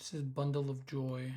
This is Bundle of Joy.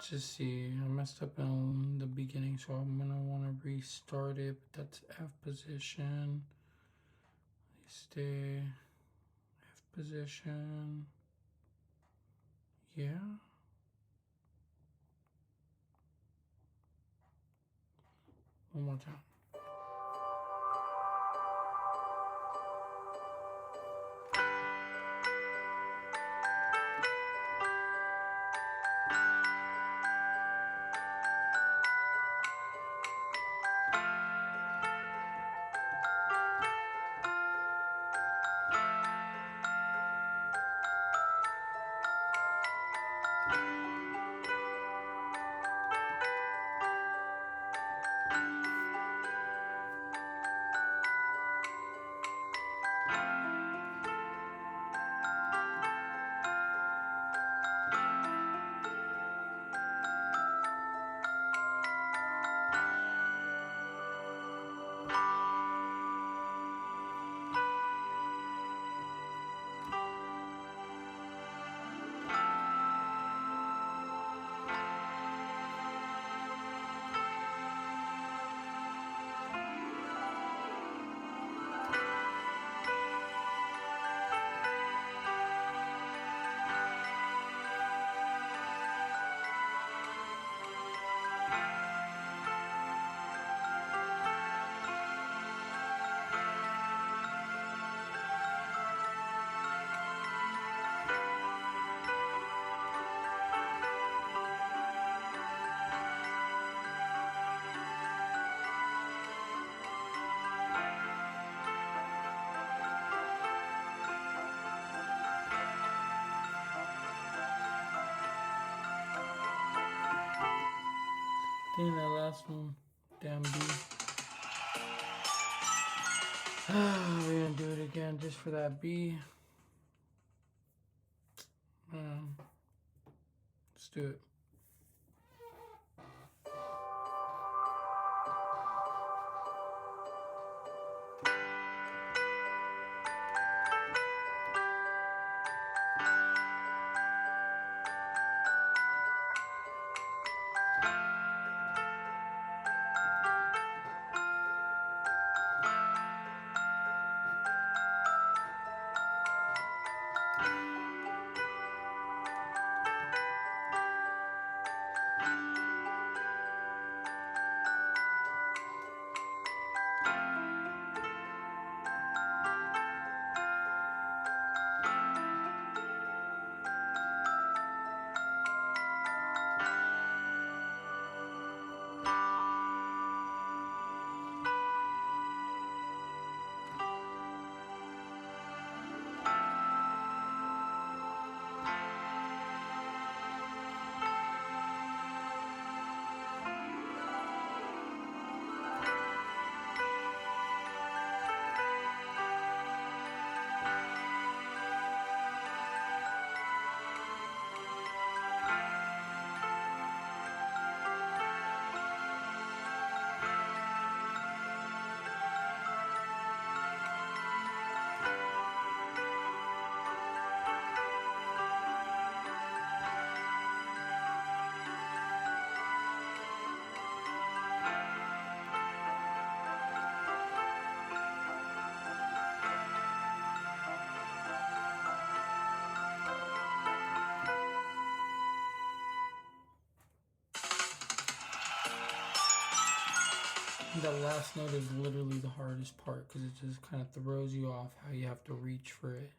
Just see, I messed up in the beginning, so I'm gonna want to restart it, but that's F position. Stay F position. Yeah. One more time. Dang, that last one. Damn B. We're gonna do it again just for that B. Let's do it. The last note is literally the hardest part because it just kind of throws you off how you have to reach for it.